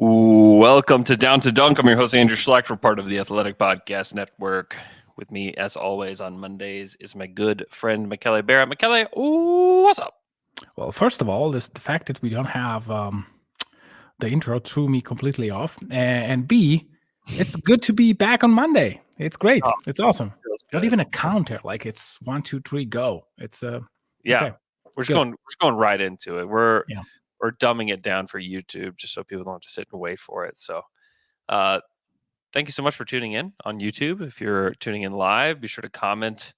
Welcome to Down to Dunk. I'm your host, Andrew Schlecht. We're part of the Athletic Podcast Network. With me, as always, on Mondays is my good friend, Michele Berra. Michele, what's up? Well, first of all, is the fact that we don't have the intro threw me completely off. And B, it's good to be back on Monday. It's great. Oh, It's awesome. feels Not good. even a counter. Like it's 1, 2, 3, go. It's Yeah, okay. we're just Good. going right into it. We're Yeah. dumbing it down for YouTube just so people don't have to sit and wait for it. So, thank you so much for tuning in on YouTube. If you're tuning in live, be sure to comment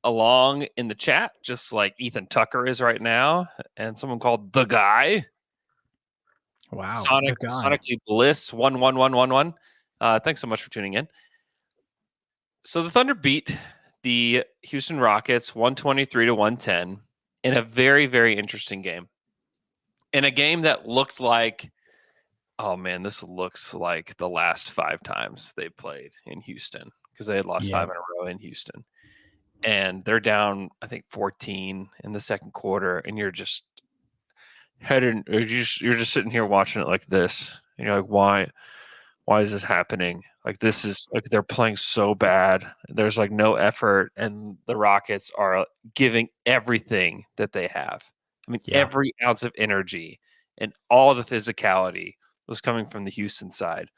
along in the chat, just like Ethan Tucker is right now, and someone called The Guy. Wow. The guy. Sonically Bliss 11111. Thanks so much for tuning in. So the Thunder beat the Houston Rockets 123 to 110 in a very, very interesting game. In a game that looked like, oh man, this looks like the last 5 times they played in Houston because they had lost 5 in a row in Houston. And they're down, I think, 14 in the second quarter, and you're just you're just sitting here watching it like this, and you're like, why is this happening? Like, this is like they're playing so bad. There's like no effort, and the Rockets are giving everything that they have. I mean, every ounce of energy and all the physicality was coming from the Houston side,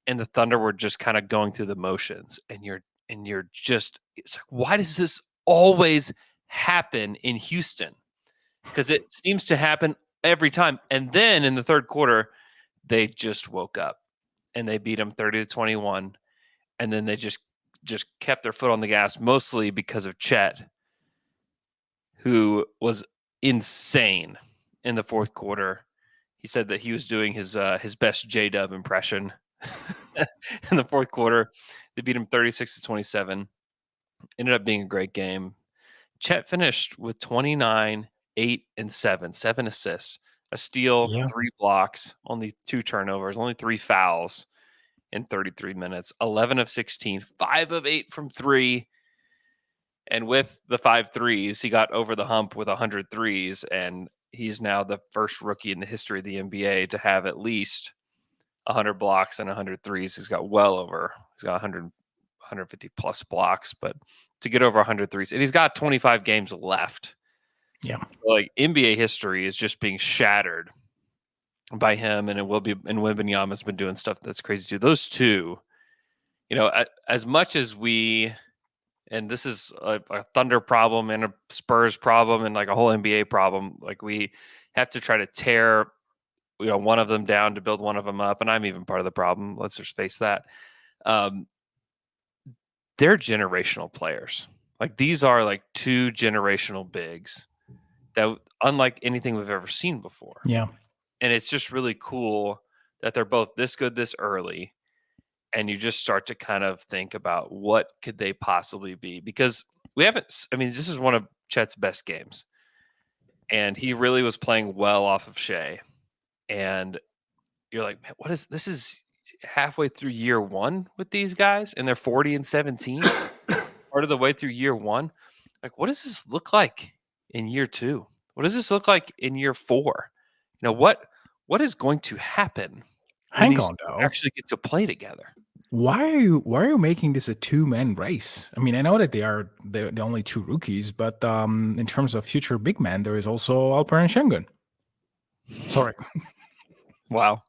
and the Thunder were just kind of going through the motions. And you're just, it's like, why does this always happen in Houston? Because it seems to happen every time. And then in the third quarter, they just woke up and they beat them 30 to 21. And then they just kept their foot on the gas, mostly because of Chet, who was insane in the fourth quarter. He said that he was doing his best J-Dub impression in the fourth quarter. They beat him 36 to 27. Ended up being a great game. Chet finished with 29, 8, and 7 assists, a steal, 3 blocks, only 2 turnovers, only 3 fouls in 33 minutes, 11 of 16, 5 of 8 from 3. And with the 5 threes, he got over the hump with 100 threes, and he's now the first rookie in the history of the NBA to have at least 100 blocks and 100 threes. He's got 150 plus blocks, but to get over 100 threes, and he's got 25 games left. Yeah. So, like, NBA history is just being shattered by him, and it will be. And Wembanyama's been doing stuff that's crazy too. Those two, as much as we, and this is a Thunder problem and a Spurs problem and like a whole NBA problem, like we have to try to tear, one of them down to build one of them up, and I'm even part of the problem. Let's just face that. They're generational players. Like, these are like 2 generational bigs that unlike anything we've ever seen before. Yeah. And it's just really cool that they're both this good this early. And you just start to kind of think about what could they possibly be, because this is one of Chet's best games. And he really was playing well off of Shea. And you're like, man, this is halfway through year 1 with these guys, and they're 40 and 17 part of the way through year 1. Like, what does this look like in year 2? What does this look like in year 4? What is going to happen when Hang these on, though. actually get to play together? Why are you making this a 2-man race? I mean, I know that they are the only 2 rookies, but in terms of future big men, there is also Alperen Şengün. Sorry. Wow.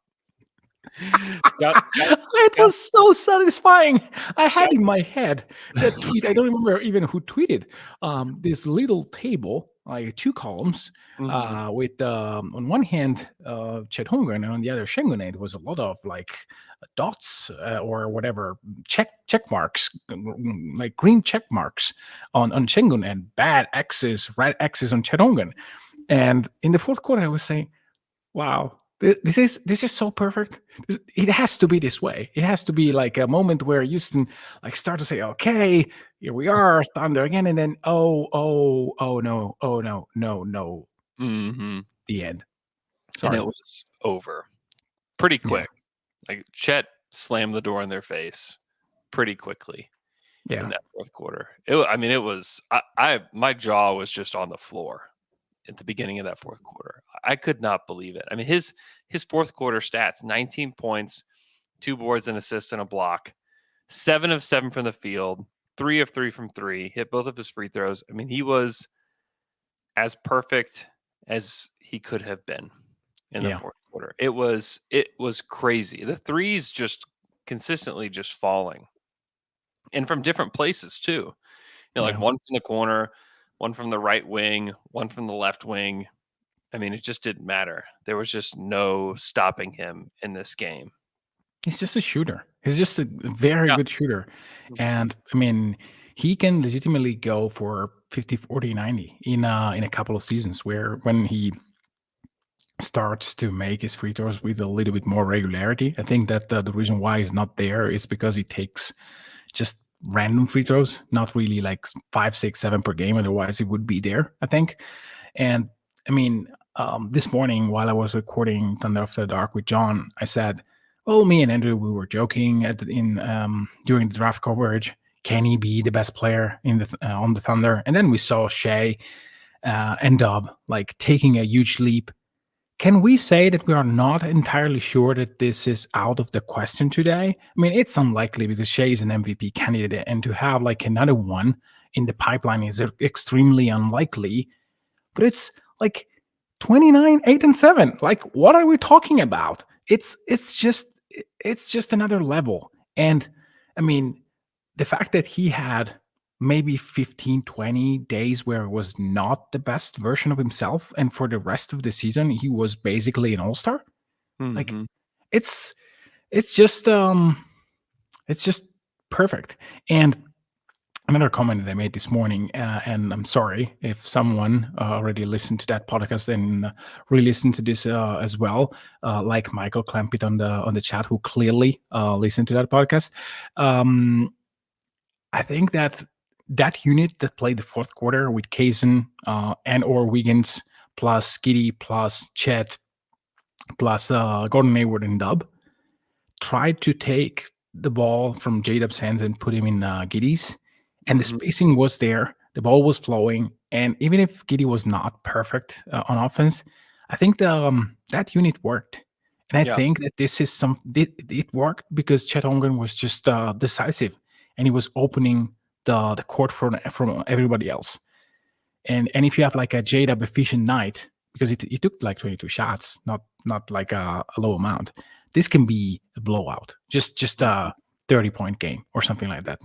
It was so satisfying. I had in my head that tweet. I don't remember even who tweeted this little table, like 2 columns, with on one hand Chet Holmgren, and on the other Şengün. It was a lot of like dots or whatever check marks, like green check marks on Şengün, and bad X's, red X's on Chet Holmgren. And in the fourth quarter, I was saying, wow. This is so perfect. It has to be this way. It has to be like a moment where Houston like start to say, "Okay, here we are, Thunder again," and then no, Mm-hmm. The end. Sorry. And it was over pretty quick. Yeah. Like, Chet slammed the door in their face pretty quickly. In that fourth quarter. It was. My jaw was just on the floor at the beginning of that fourth quarter. I could not believe it. I mean, his fourth quarter stats: 19 points, 2 boards, an assist, and a block. 7 of 7 from the field, 3 of 3 from 3. Hit both of his free throws. I mean, he was as perfect as he could have been in the fourth quarter. It was crazy. The threes just consistently just falling, and from different places too. Like one from the corner, one from the right wing, one from the left wing. I mean, it just didn't matter. There was just no stopping him in this game. He's just a shooter. He's just a very good shooter. And I mean, he can legitimately go for 50, 40, 90 in a couple of seasons when he starts to make his free throws with a little bit more regularity. I think that the reason why he's not there is because he takes just random free throws, not really like 5, 6, 7 per game. Otherwise, it would be there, I think. And I mean, this morning while I was recording Thunder After Dark with John, I said, well, me and Andrew, we were joking during the draft coverage. Can he be the best player on the Thunder? And then we saw Shea and Dub like taking a huge leap. Can we say that we are not entirely sure that this is out of the question today? I mean, it's unlikely because Shea is an MVP candidate, and to have like another one in the pipeline is extremely unlikely. But it's like 29, 8, and 7. Like, what are we talking about? It's just another level. And I mean, the fact that he had maybe 15, 20 days where it was not the best version of himself, and for the rest of the season he was basically an all-star. Like it's just perfect. And another comment that I made this morning, and I'm sorry if someone already listened to that podcast and re-listened to this as well, like Michael Clampett on the chat, who clearly listened to that podcast. I think that unit that played the fourth quarter with Kazan and or Wiggins plus Giddey plus Chet plus Gordon Hayward and Dub tried to take the ball from J-Dub's hands and put him in Giddey's. And the spacing was there. The ball was flowing. And even if Giddey was not perfect on offense, I think that unit worked. And I think that this is it worked because Chet Holmgren was just decisive, and he was opening the court from everybody else. And if you have like a J-Dub efficient night, because it took like 22 shots, not like a low amount, this can be a blowout, just a 30-point game or something like that.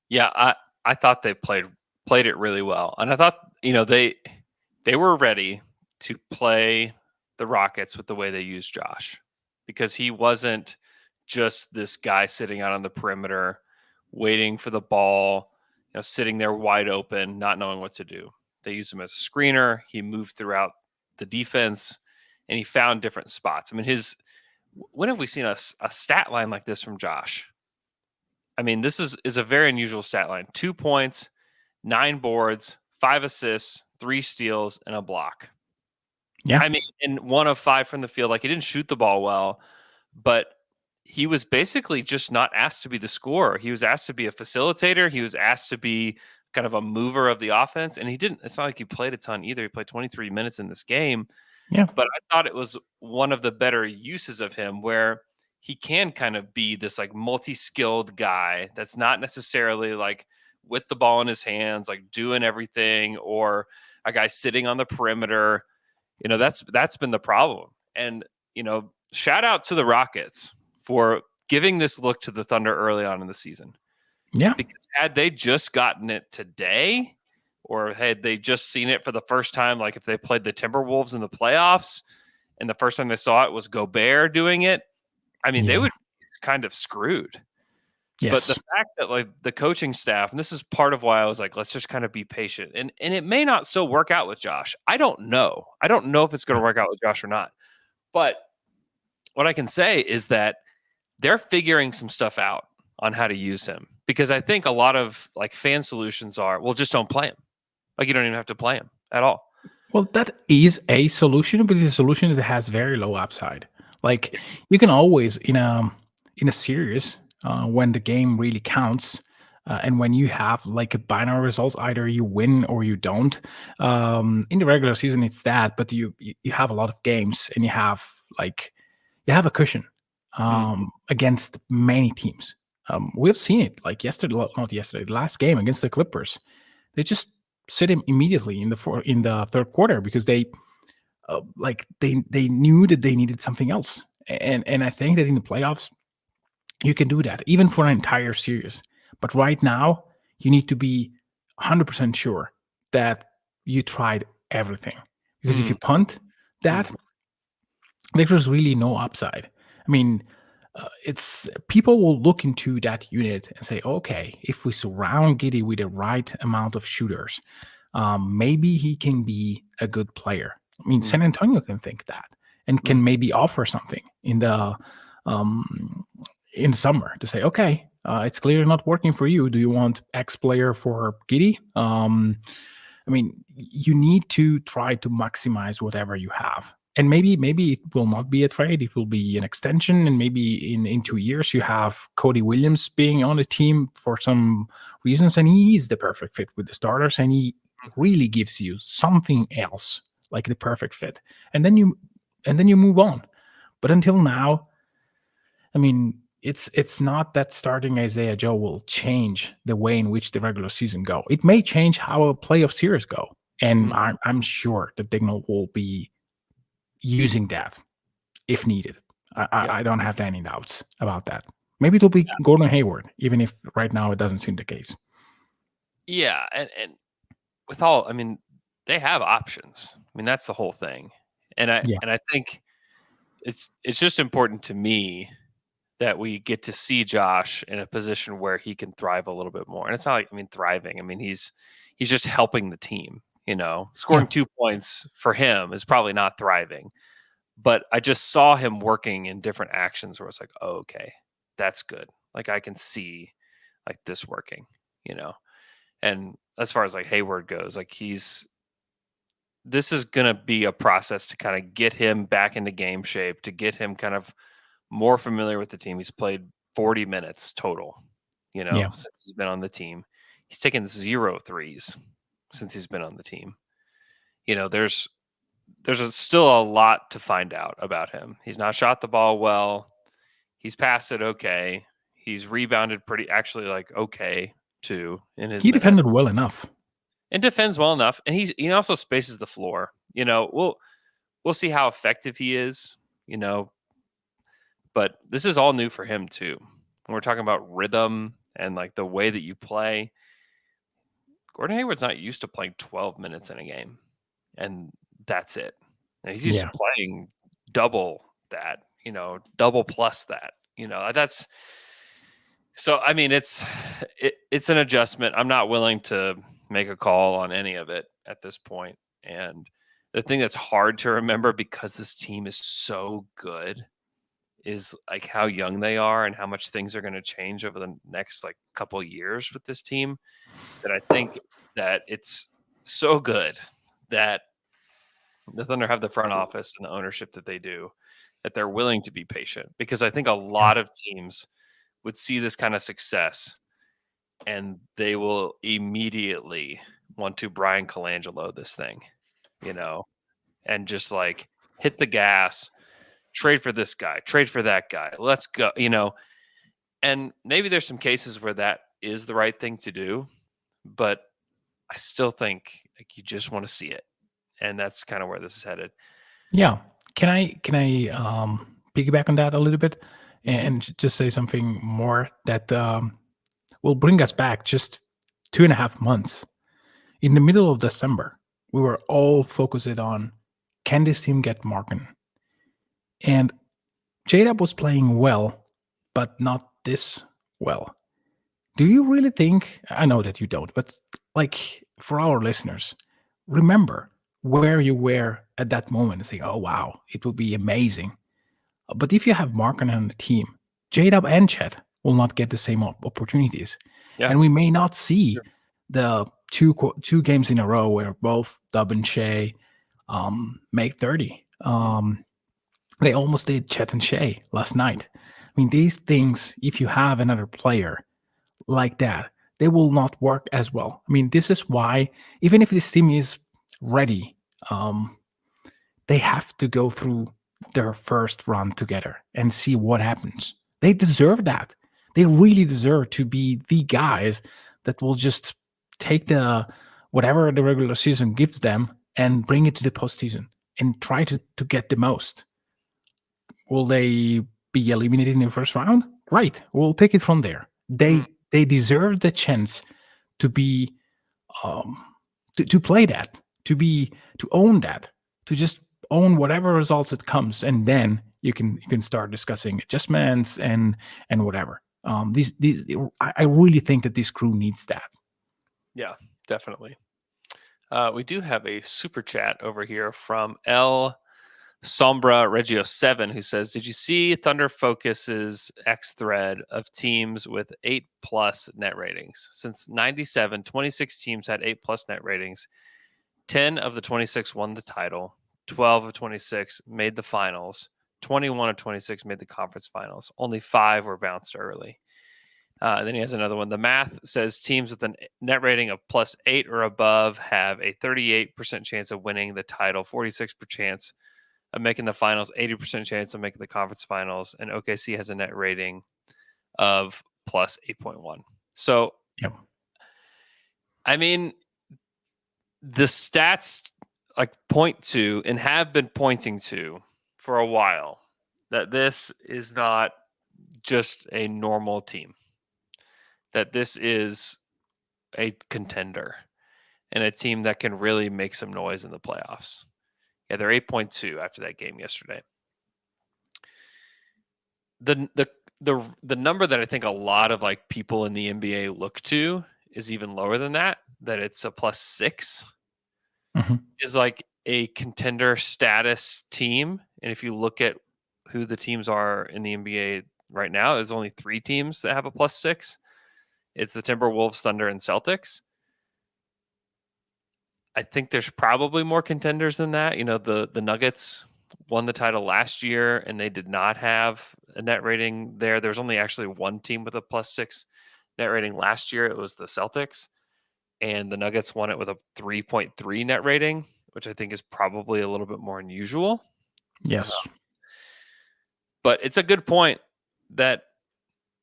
Yeah, I thought they played it really well, and I thought they were ready to play the Rockets with the way they used Josh, because he wasn't just this guy sitting out on the perimeter waiting for the ball, sitting there wide open, not knowing what to do. They used him as a screener. He moved throughout the defense, and he found different spots. I mean, when have we seen a stat line like this from Josh? I mean, this is a very unusual stat line. 2 points, 9 boards, 5 assists, 3 steals, and a block. Yeah. I mean, and 1 of 5 from the field. Like, he didn't shoot the ball well, but he was basically just not asked to be the scorer. He was asked to be a facilitator. He was asked to be kind of a mover of the offense, and he didn't. It's not like he played a ton either. He played 23 minutes in this game. Yeah. But I thought it was one of the better uses of him, where he can kind of be this like multi-skilled guy that's not necessarily like with the ball in his hands, like doing everything, or a guy sitting on the perimeter. That's been the problem. And, shout out to the Rockets for giving this look to the Thunder early on in the season. Yeah. Because had they just gotten it today, or had they just seen it for the first time, like if they played the Timberwolves in the playoffs and the first time they saw it was Gobert doing it, I mean, they would be kind of screwed. Yes. But the fact that like the coaching staff, and this is part of why I was like, let's just kind of be patient. And it may not still work out with Josh. I don't know. I don't know if it's going to work out with Josh or not. But what I can say is that they're figuring some stuff out on how to use him, because I think a lot of like fan solutions are, well, just don't play him. Like, you don't even have to play him at all. Well, that is a solution, but it's a solution that has very low upside. Like, you can always in a series when the game really counts, And when you have like a binary result, either you win or you don't. In the regular season, it's that, but you have a lot of games, and you have a cushion Mhm. against many teams. We've seen it like yesterday, not yesterday, the last game against the Clippers. They just sit him immediately in the third quarter because they knew that they needed something else. And I think that in the playoffs you can do that even for an entire series. But right now you need to be 100% sure that you tried everything, because if you Mhm. punt that, Mhm. there's really no upside. I mean, it's people will look into that unit and say, okay, if we surround Giddy with the right amount of shooters, maybe he can be a good player. I mean, Mhm. San Antonio can think that and can Mhm. maybe offer something um, in the summer to say, okay, it's clearly not working for you. Do you want X player for Giddy? I mean, you need to try to maximize whatever you have. And maybe it will not be a trade. It will be an extension. And maybe in 2 years, you have Cody Williams being on the team for some reasons. And he is the perfect fit with the starters. And he really gives you something else, like the perfect fit. And then you move on. But until now, I mean, it's not that starting Isaiah Joe will change the way in which the regular season go. It may change how a playoff series go, and Mhm. I'm sure the Dignal will be using that if needed. Yep. I don't have any doubts about that. Maybe it'll be Gordon Hayward, even if right now it doesn't seem the case. Yeah, and with all, I mean, they have options. I mean, that's the whole thing. Yeah, And I think it's just important to me that we get to see Josh in a position where he can thrive a little bit more. And it's not like, I mean, thriving. I mean, he's just helping the team, you know. yeah, Scoring 2 points for him is probably not thriving. But I just saw him working in different actions where it's like, oh, okay, that's good. Like I can see like this working, you know. And as far as like Hayward goes, like this is going to be a process to kind of get him back into game shape, to get him kind of more familiar with the team. He's played 40 minutes total, you know, yeah, since he's been on the team. He's taken 0 threes since he's been on the team. You know, still a lot to find out about him. He's not shot the ball well. He's passed it okay. He's rebounded pretty actually like okay too in his he defended minutes well enough. and defends well enough. And he also spaces the floor. You know, we'll see how effective he is, you know, but this is all new for him too. When we're talking about rhythm and like the way that you play, Gordon Hayward's not used to playing 12 minutes in a game, and that's it. And he's used to Yeah, playing double that, you know, double plus that. You know, that's so. I mean, it's an adjustment. I'm not willing to make a call on any of it at this point. And the thing that's hard to remember because this team is so good is like how young they are and how much things are going to change over the next like couple years with this team, that I think that it's so good that the Thunder have the front office and the ownership that they do, that they're willing to be patient, because I think a yeah, lot of teams would see this kind of success and they will immediately want to Brian Colangelo this thing, you know, and just like hit the gas, trade for this guy, trade for that guy. Let's go, you know. And maybe there's some cases where that is the right thing to do, but I still think like you just want to see it. And that's kind of where this is headed. yeah. Can I piggyback on that a little bit Hmm. and just say something more that will bring us back just 2.5 months. In the middle of December, we were all focused on, can this team get Markin? And Jada was playing well, but not this well. Do you really think? I know that you don't, but like for our listeners, remember where you were at that moment and say, oh, wow, it would be amazing. But if you have Markin on the team, J-Dub and Chet will not get the same opportunities. Yeah. And we may not see Sure. the two games in a row where both Dub and Shea make 30. Mhm. They almost did Chet and Shea last night. I mean, these things, if you have another player like that, they will not work as well. I mean, this is why, even if this team is ready, they have to go through their first run together and see what happens. They deserve that. They really deserve to be the guys that will just take the whatever the regular season gives them and bring it to the postseason and try to get the most. Will they be eliminated in the first round? Right. We'll take it from there. They deserve the chance to be to play that, to own that, to just own whatever results it comes, and then you can start discussing adjustments and whatever. I really think that this crew needs that. Yeah, definitely. We do have a super chat over here from L Sombra Regio 7, who says, did you see Thunder Focus's X thread of teams with 8+ net ratings? Since 97, 26 teams had 8+ net ratings. 10 of the 26 won the title. 12 of 26 made the finals. 21 of 26 made the conference finals. Only 5 were bounced early. And then he has another one. The math says teams with a net rating of +8 or above have a 38% chance of winning the title, 46% chance of making the finals, 80% chance of making the conference finals, and OKC has a net rating of +8.1. So, yep. I mean, the stats like point to and have been pointing to for a while that this is not just a normal team, that this is a contender and a team that can really make some noise in the playoffs. Yeah, they're 8.2 after that game yesterday. The number that I think a lot of like people in the NBA look to is even lower than that. That it's a +6 is like a contender status team. And if you look at who the teams are in the NBA right now, there's only 3 teams that have a +6. It's the Timberwolves, Thunder, and Celtics. I think there's probably more contenders than that. You know, the Nuggets won the title last year, and they did not have a net rating there. There's only actually one team with a +6 net rating last year. It was the Celtics, and the Nuggets won it with a 3.3 net rating, which I think is probably a little bit more unusual. Yes. But it's a good point that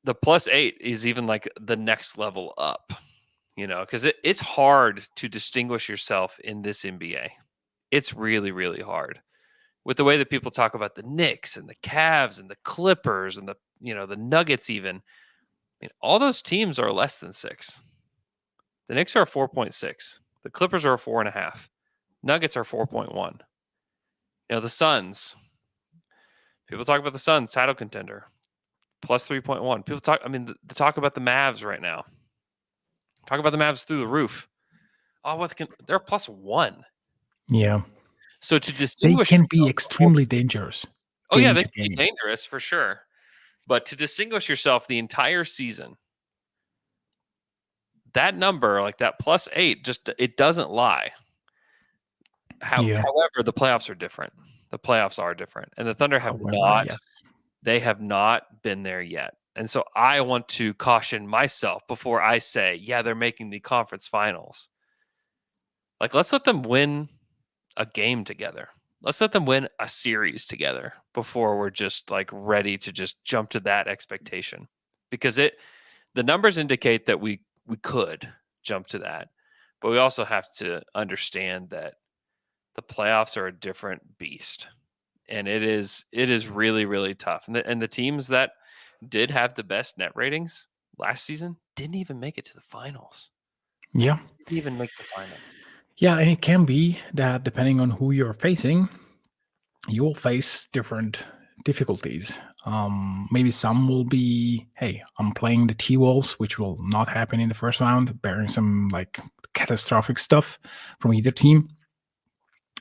the +8 is even like the next level up, you know, because it's hard to distinguish yourself in this NBA. It's really, really hard. With the way that people talk about the Knicks and the Cavs and the Clippers and the Nuggets even, I mean, all those teams are less than 6. The Knicks are a 4.6. The Clippers are a 4.5. Nuggets are 4.1. You know, the Suns, people talk about the Suns, title contender, +3.1. People talk, I mean, they talk about the Mavs right now. Talk about the Mavs through the roof. Oh, they're +1. Yeah. So to distinguish, they can be extremely dangerous. Oh yeah, they can be dangerous for sure. But to distinguish yourself the entire season, that number, like that +8, just it doesn't lie. However, the playoffs are different. The playoffs are different, and the Thunder have not. Yes. They have not been there yet, and so I want to caution myself before I say, yeah, they're making the conference finals. Like, let's let them win a game together. Let's let them win a series together before we're just like ready to just jump to that expectation, because the numbers indicate that we could jump to that, but we also have to understand that the playoffs are a different beast, and it is really, really tough. And the teams that did have the best net ratings last season didn't even make it to the finals. Yeah, didn't even make the finals. Yeah, and it can be that depending on who you're facing, you will face different difficulties. Maybe some will be, hey, I'm playing the T-Wolves, which will not happen in the first round, bearing some like catastrophic stuff from either team.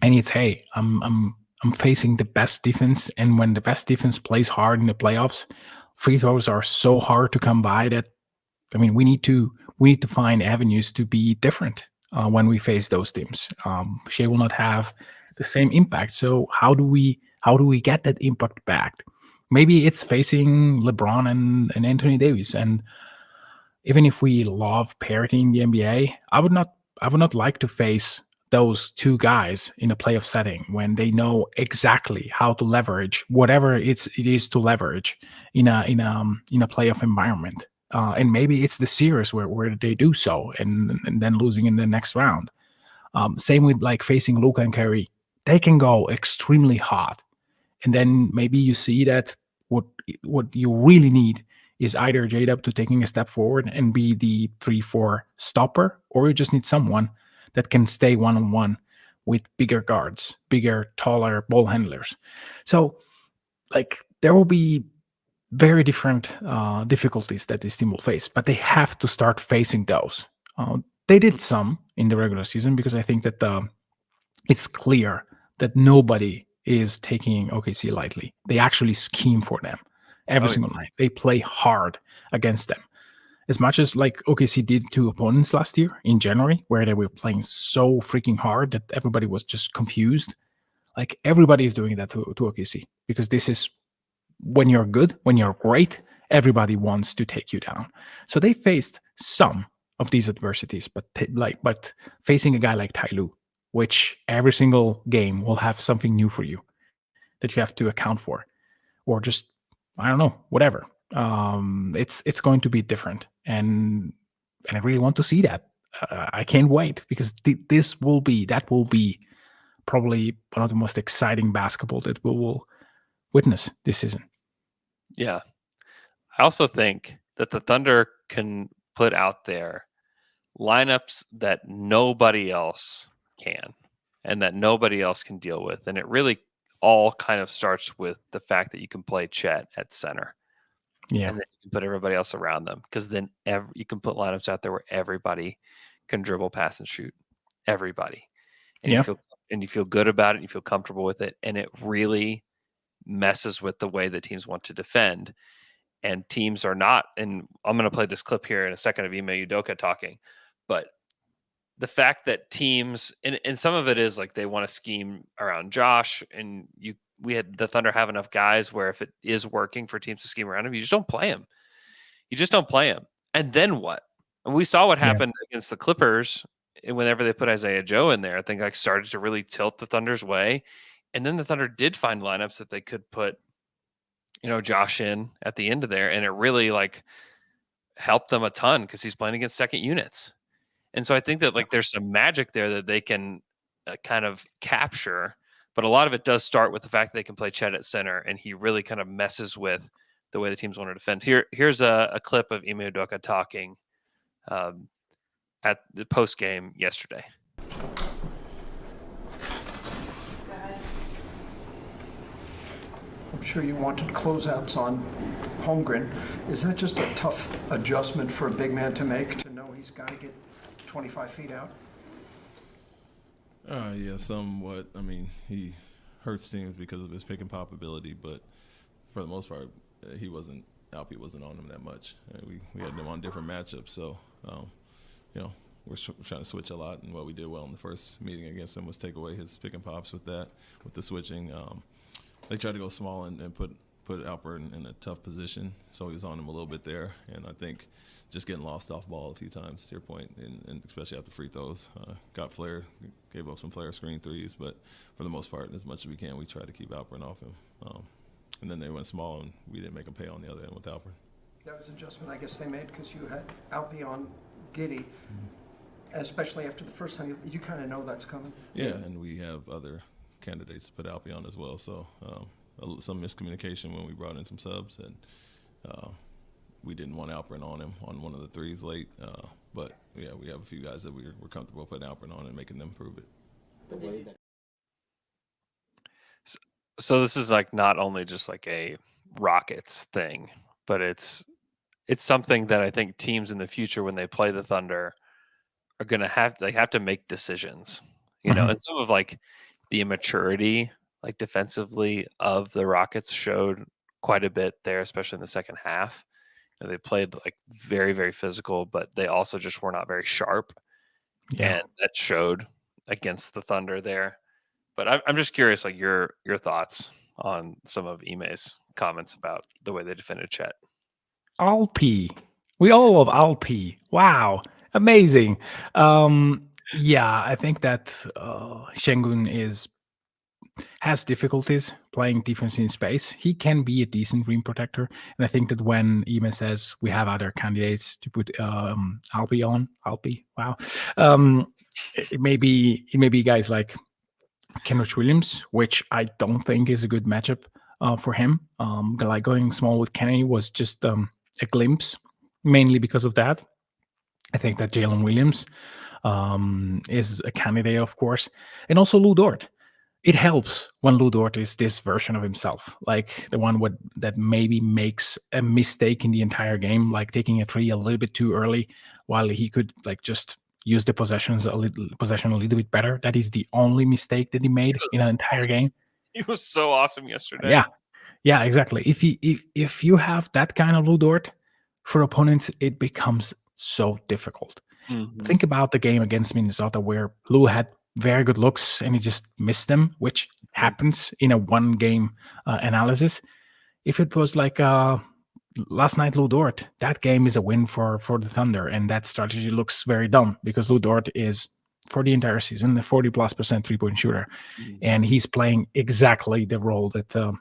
And it's, hey, I'm facing the best defense, and when the best defense plays hard in the playoffs, free throws are so hard to come by that, I mean, we need to find avenues to be different when we face those teams. Shea will not have the same impact. So how do we get that impact back? Maybe it's facing LeBron and Anthony Davis, and even if we love parity in the NBA, I would not like to face those two guys in a playoff setting when they know exactly how to leverage whatever it is to leverage in a playoff environment. And maybe it's the series where they do so and then losing in the next round. Same with like facing Luka and Kyrie. They can go extremely hot, and then maybe you see that what what you really need is either J-Dub to taking a step forward and be the 3-4 stopper, or you just need someone that can stay one-on-one with bigger guards, bigger, taller ball handlers. So, like, there will be very different difficulties that this team will face, but they have to start facing those. They did some in the regular season because I think that it's clear that nobody is taking OKC lightly. They actually scheme for them every single night. They play hard against them. As much as like OKC did to opponents last year in January, where they were playing so freaking hard that everybody was just confused. Like everybody is doing that to OKC because this is when you're good, when you're great, everybody wants to take you down. So they faced some of these adversities, but facing a guy like Ty Lue, which every single game will have something new for you that you have to account for, or just I don't know, whatever. It's going to be different, and I really want to see that. I can't wait because that will be probably one of the most exciting basketball that we will witness this season. Yeah. I also think that the Thunder can put out there lineups that nobody else can and that nobody else can deal with. And it really all kind of starts with the fact that you can play Chet at center. Yeah. And then you can put everybody else around them, because then you can put lineups out there where everybody can dribble, pass, and shoot. Everybody. And you feel good about it. You feel comfortable with it. And it really messes with the way that teams want to defend. And teams are not, and I'm going to play this clip here in a second of Ime Udoka talking, but the fact that teams, and some of it is like they want to scheme around Josh, and we had the Thunder have enough guys where if it is working for teams to scheme around him, you just don't play him. You just don't play him. And then what? And we saw what happened against the Clippers whenever they put Isaiah Joe in there. I think like started to really tilt the Thunder's way. And then the Thunder did find lineups that they could put, Josh in at the end of there, and it really like helped them a ton because he's playing against second units. And so I think that like there's some magic there that they can kind of capture, but a lot of it does start with the fact that they can play Chet at center, and he really kind of messes with the way the teams want to defend. Here's a clip of Ime Udoka talking at the post game yesterday. I'm sure you wanted closeouts on Holmgren. Is that just a tough adjustment for a big man to make, to know he's got to get 25 feet out? Yeah, somewhat. I mean, he hurts teams because of his pick and pop ability, but for the most part, Alpi wasn't on him that much. We had him on different matchups, so we're trying to switch a lot, and what we did well in the first meeting against him was take away his pick and pops with the switching. They tried to go small and put Alpert in a tough position, so he was on him a little bit there. And I think just getting lost off ball a few times, to your point, and especially after free throws, got flare, gave up some flare screen threes. But for the most part, as much as we can, we try to keep Alpert off him. And then they went small, and we didn't make them pay on the other end with Alpert. That was an adjustment I guess they made because you had Alpi on Giddey, especially after the first time. You kind of know that's coming. Yeah, and we have other candidates to put Alpi on as well. So some miscommunication when we brought in some subs, and we didn't want Alperen on him on one of the threes late. But yeah, we have a few guys that we're comfortable putting Alperen on and making them prove it. So this is like not only just like a Rockets thing, but it's something that I think teams in the future, when they play the Thunder, are going to have to make decisions, and some of like the immaturity, like defensively, of the Rockets showed quite a bit there, especially in the second half. They played like very, very physical, but they also just were not very sharp. Yeah. And that showed against the Thunder there. But I'm just curious, like your thoughts on some of Ime's comments about the way they defended Chet. Alpi We all love Alpi. Wow, amazing. Yeah, I think that Şengün has difficulties playing defense in space. He can be a decent rim protector, and I think that when Ime says we have other candidates to put Alpi, wow, it may be guys like Kenrich Williams, which I don't think is a good matchup for him. Like going small with Kenny was just a glimpse, mainly because of that. I think that Jalen Williams is a candidate, of course, and also Lou Dort. It helps when Lou Dort is this version of himself, like the one that maybe makes a mistake in the entire game, like taking a three a little bit too early, while he could like just use the possession a little bit better. That is the only mistake that he made in an entire game. He was so awesome yesterday. Yeah, exactly. If you have that kind of Lou Dort for opponents, it becomes so difficult. Mhm. Think about the game against Minnesota where Lou had very good looks and he just missed them, which happens in a one game analysis. If it was like last night, Lou Dort, that game is a win for the Thunder, and that strategy looks very dumb because Lou Dort is for the entire season a 40+% 3-point shooter, and he's playing exactly the role that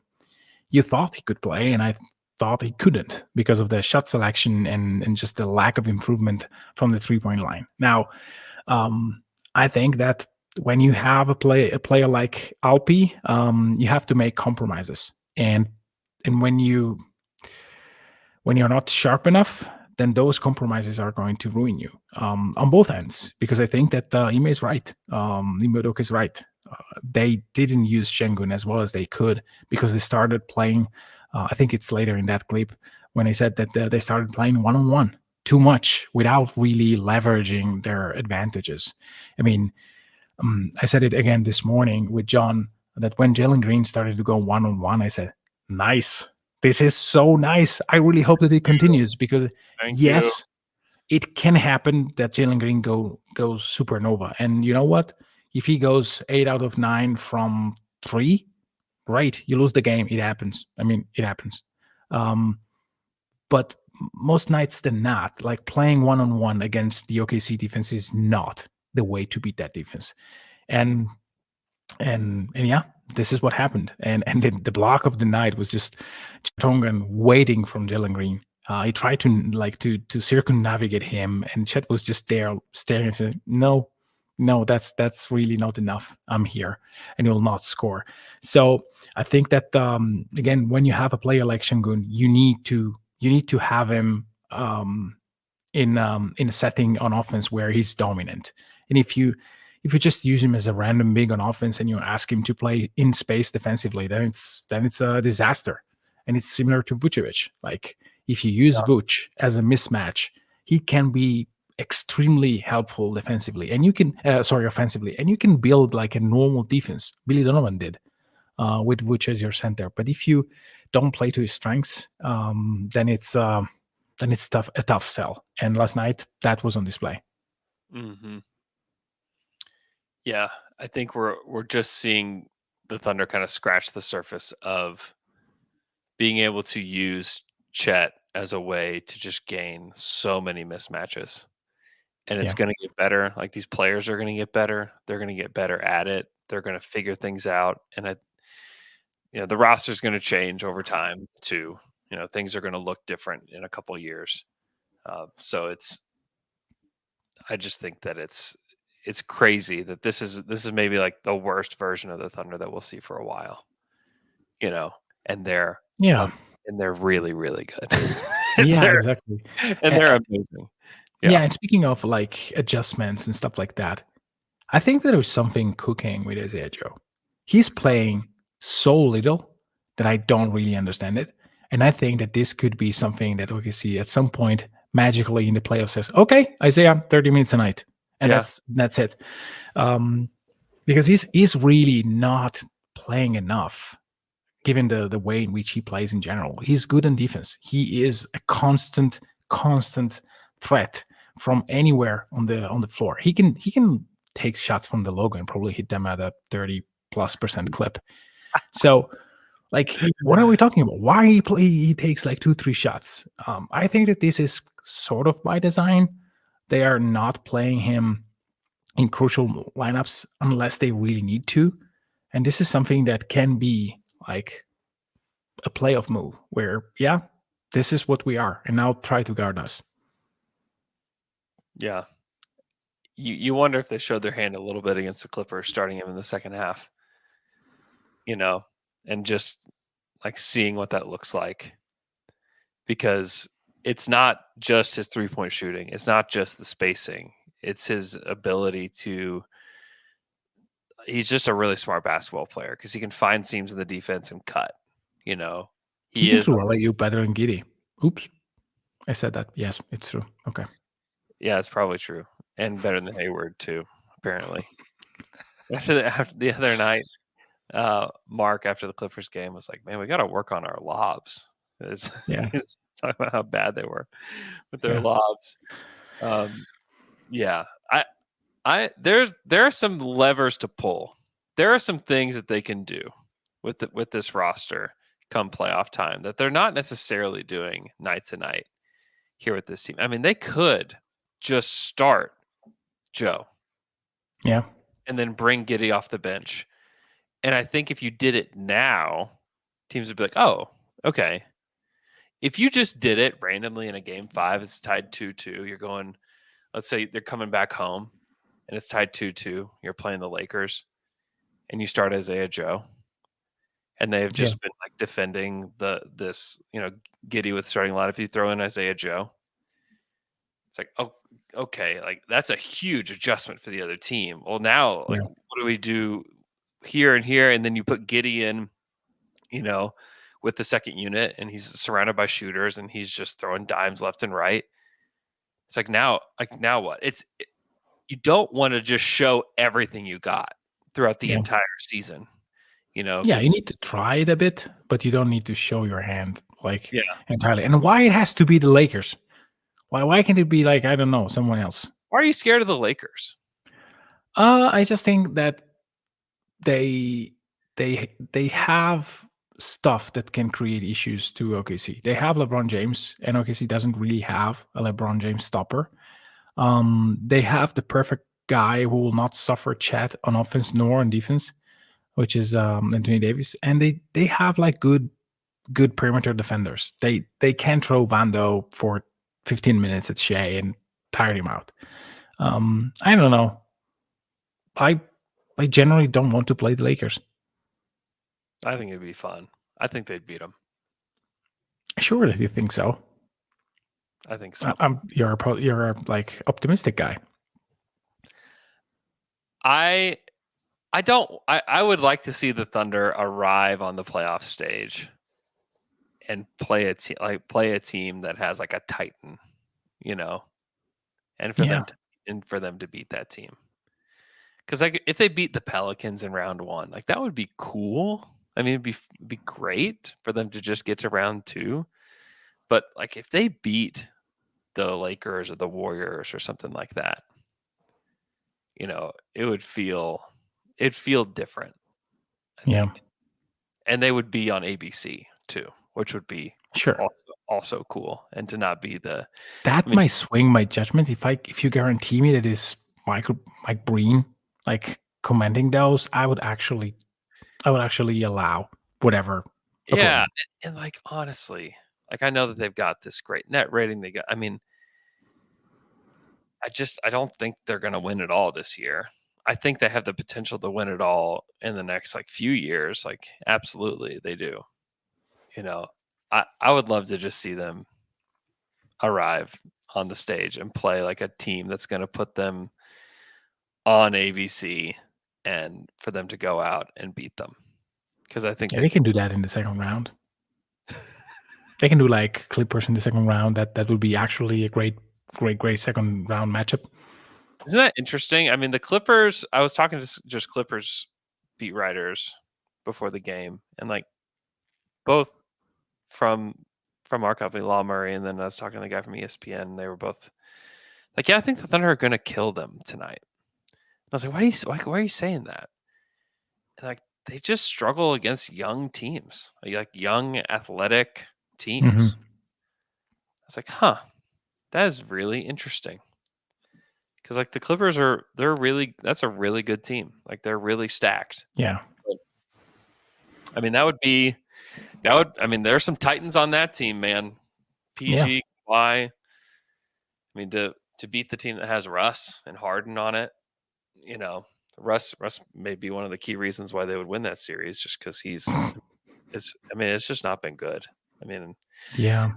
you thought he could play, and I thought he couldn't because of the shot selection and just the lack of improvement from the 3-point line. Now, I think that when you have a player like Alpi, you have to make compromises, and when you're not sharp enough, then those compromises are going to ruin you on both ends. Because I think that Ime is right. Ime Udoka is right. They didn't use Şengün as well as they could because they started playing. I think it's later in that clip when he said that they started playing one-on-one too much without really leveraging their advantages. I mean, I said it again this morning with John that when Jalen Green started to go one-on-one, I said, nice. This is so nice. I really hope that it continues because, yes, it can happen that Jalen Green goes supernova. And you know what? If he goes 8 out of 9 from 3, right, you lose the game. It happens. I mean, it happens. But most nights than not, like playing one-on-one against the OKC defense is not the way to beat that defense. And yeah, this is what happened. And the block of the night was just Chet Holmgren waiting from Jalen Green. He tried to circumnavigate him, and Chet was just there staring and said, no, that's really not enough. I'm here, and he will not score. So I think that again, when you have a player like Şengün, you need to have him in a setting on offense where he's dominant. And if you just use him as a random big on offense and you ask him to play in space defensively, then it's a disaster. And it's similar to Vucevic. Like if you use Vuc as a mismatch, he can be extremely helpful defensively, and you can offensively, and you can build like a normal defense. Billy Donovan did with Vuc as your center. But if you don't play to his strengths, then it's a tough sell. And last night that was on display. Mm-hmm. Yeah, I think we're just seeing the Thunder kind of scratch the surface of being able to use Chet as a way to just gain so many mismatches. And it's going to get better. Like these players are going to get better. They're going to get better at it. They're going to figure things out. And the roster is going to change over time too. Things are going to look different in a couple of years. So I just think that it's crazy that this is maybe like the worst version of the Thunder that we'll see for a while. And they're really, really good. Exactly. And they're amazing. Yeah, and speaking of like adjustments and stuff like that, I think there is something cooking with Isaiah Joe. He's playing so little that I don't really understand it. And I think that this could be something that OKC at some point magically in the playoffs says, okay, Isaiah, 30 minutes a night. And that's it. Because he's really not playing enough given the way in which he plays in general. He's good on defense. He is a constant threat from anywhere on the floor. He can take shots from the logo and probably hit them at a 30+% clip. So Like, what are we talking about? Why he takes like 2-3 shots? I think that this is sort of by design. They are not playing him in crucial lineups unless they really need to. And this is something that can be like a playoff move where, yeah, this is what we are. And now try to guard us. Yeah. You wonder if they showed their hand a little bit against the Clippers, starting him in the second half, and just like seeing what that looks like. Because it's not just his 3-point shooting. It's not just the spacing. It's his ability to he's just a really smart basketball player because he can find seams in the defense and cut. He He can is. throw you better than Giddy. Oops. I said that. Yes, it's true. Okay. Yeah, it's probably true. And better than Hayward, too, apparently. After the other night, Mark, after the Clippers game, was like, man, we got to work on our lobs. Yeah. He's talking about how bad they were with their lobs. Yeah. There are some levers to pull. There are some things that they can do with this roster come playoff time that they're not necessarily doing night to night here with this team. I mean, they could just start Joe. Yeah. And then bring Giddey off the bench. And I think if you did it now, teams would be like, oh, okay. If you just did it randomly in a game 5, it's tied 2-2. You're going, let's say they're coming back home and it's tied 2-2. You're playing the Lakers and you start Isaiah Joe. And they've just been like defending this Giddey with starting line. If you throw in Isaiah Joe, it's like, oh, okay, like that's a huge adjustment for the other team. Well, now, like, what do we do here and here? And then you put Giddey in, with the second unit, and he's surrounded by shooters, and he's just throwing dimes left and right. It's like now what? You don't want to just show everything you got throughout the entire season. Yeah, you need to try it a bit, but you don't need to show your hand entirely. And why it has to be the Lakers? Why can't it be like, I don't know, someone else? Why are you scared of the Lakers? I just think that they have stuff that can create issues to OKC. They have LeBron James, and OKC doesn't really have a LeBron James stopper. They have the perfect guy who will not suffer Chet on offense nor on defense, which is Anthony Davis. And they have like good perimeter defenders. They can throw Vando for 15 minutes at Shea and tire him out. I don't know. I generally don't want to play the Lakers. I think it'd be fun. I think they'd beat them. Sure that you think so. I think so. You're a like optimistic guy. I would like to see the Thunder arrive on the playoff stage and play a team that has like a Titan, and for them to beat that team. Because like if they beat the Pelicans in round 1, like that would be cool. I mean, it'd be great for them to just get to round 2. But like if they beat the Lakers or the Warriors or something like that, it'd feel different. I think. And they would be on ABC too, which would be also cool. And to not be might swing my judgment if you guarantee me that is Mike Breen like commenting those, I would actually allow whatever. Yeah, and like honestly, like I know that they've got this great net rating. I don't think they're going to win it all this year. I think they have the potential to win it all in the next like few years. Like absolutely they do. I would love to just see them arrive on the stage and play like a team that's going to put them on ABC and for them to go out and beat them. Because I think they can do that in the second round. They can do like Clippers in the second round. That would be actually a great second round matchup. Isn't that interesting? I mean, the Clippers, I was talking to just Clippers beat writers before the game, and like both from our company, Law Murray, and then I was talking to the guy from ESPN, and they were both like, yeah, I think the Thunder are going to kill them tonight. And I was like, why are you saying that? And like, they just struggle against young teams, like young athletic teams. It's like, that is really interesting. Because like the Clippers that's a really good team. Like they're really stacked. Yeah. I mean, there's some Titans on that team, man. PG, Kawhi. I mean, to beat the team that has Russ and Harden on it, Russ may be one of the key reasons why they would win that series, just because it's just not been good. I mean, yeah.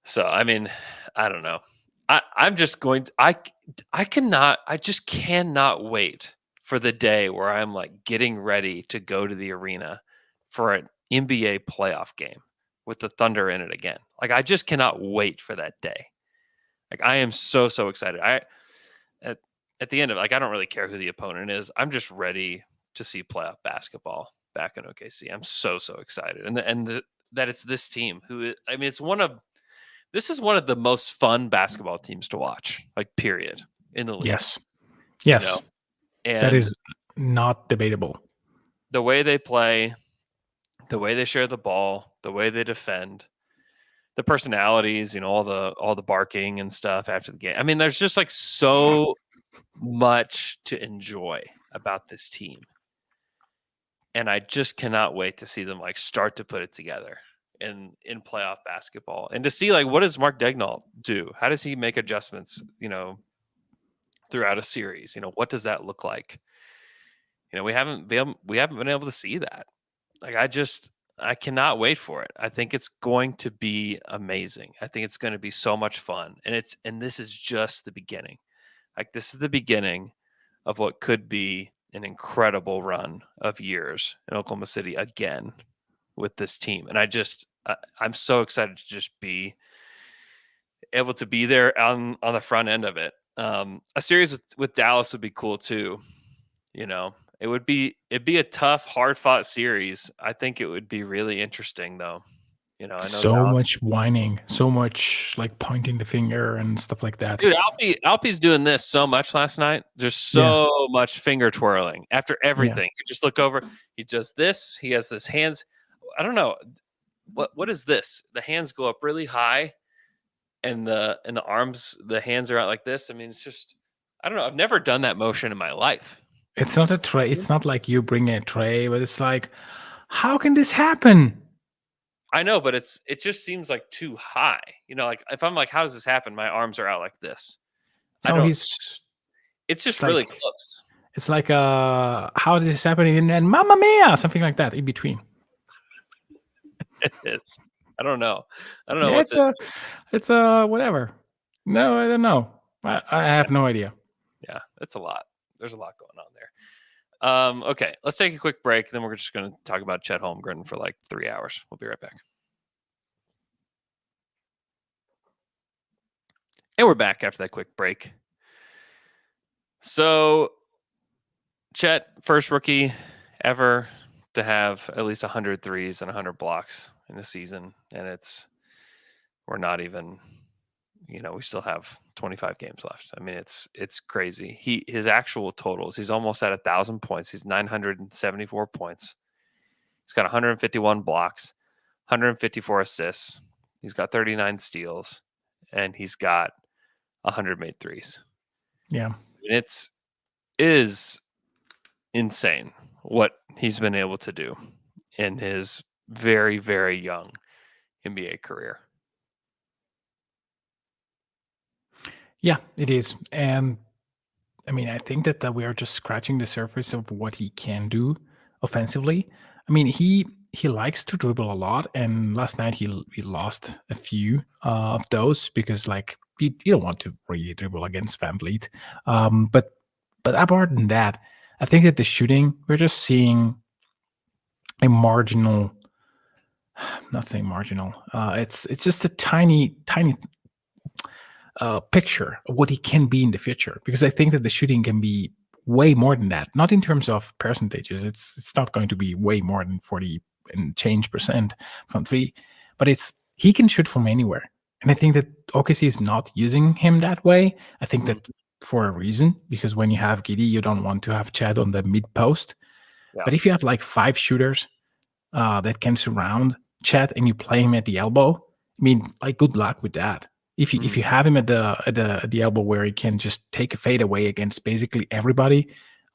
So I mean, I don't know. I just cannot wait for the day where I'm like getting ready to go to the arena for an NBA playoff game with the Thunder in it again. Like I just cannot wait for that day. Like I am so excited. At the end of it, like I don't really care who the opponent is. I'm just ready to see playoff basketball back in OKC. I'm so excited, that it's this team who, I mean, this is one of the most fun basketball teams to watch, like period, in the league. Yes. And that is not debatable. The way they play, the way they share the ball, the way they defend, the personalities, all the barking and stuff after the game. I mean, there's just like so much to enjoy about this team. And I just cannot wait to see them like start to put it together in playoff basketball, and to see like what does Mark Daigneault do? How does he make adjustments, throughout a series? What does that look like? We haven't been able to see that. Like I cannot wait for it. I think it's going to be amazing. I think it's going to be so much fun, and this is just the beginning. Like this is the beginning of what could be an incredible run of years in Oklahoma City again with this team. And I'm so excited to just be able to be there on the front end of it. A series with Dallas would be cool too. It'd be a tough, hard fought series. I think it would be really interesting though. I know so Dallas, much whining, so much like pointing the finger and stuff like that. Dude, Alpie's doing this so much last night. Just so much finger twirling after everything. You just look over. He does this. He has this hands. I don't know. What is this? The hands go up really high, and the arms, the hands are out like this. I mean, it's just, I don't know. I've never done that motion in my life. It's not a tray. It's not like you bring a tray, but it's like, how can this happen? I know, but it just seems like too high. Like if I'm like, how does this happen? My arms are out like this. It's just really close. It's like, how is this happening? And Mamma Mia, something like that in between. It is. I don't know. What it's whatever. No, I don't know. I have no idea. Yeah, it's a lot. There's a lot going on there. Okay, let's take a quick break. Then we're just going to talk about Chet Holmgren for like 3 hours. We'll be right back. And we're back after that quick break. So, Chet, first rookie ever to have at least 100 threes and 100 blocks in a season. And we're not even, we still have 25 games left. I mean, it's crazy. His actual totals, he's almost at 1,000 points. He's 974 points. He's got 151 blocks, 154 assists. He's got 39 steals, and he's got 100 made threes. Yeah. And it is insane what he's been able to do in his very, very young NBA career. Yeah, it is. And I mean, I think that we are just scratching the surface of what he can do offensively. I mean, he likes to dribble a lot, and last night he lost a few of those because like you don't want to really dribble against VanVleet. But apart from that, I think that the shooting, we're just seeing a marginal, not saying marginal, it's just a tiny picture of what he can be in the future, because I think that the shooting can be way more than that. Not in terms of percentages, it's not going to be way more than 40 and change percent from three, but he can shoot from anywhere. And I think that OKC is not using him that way. I think that for a reason, because when you have Giddey, you don't want to have Chet on the mid post. Yeah. But if you have like 5 shooters that can surround Chet and you play him at the elbow, I mean, like, good luck with that. If you have him at the elbow where he can just take a fade away against basically everybody,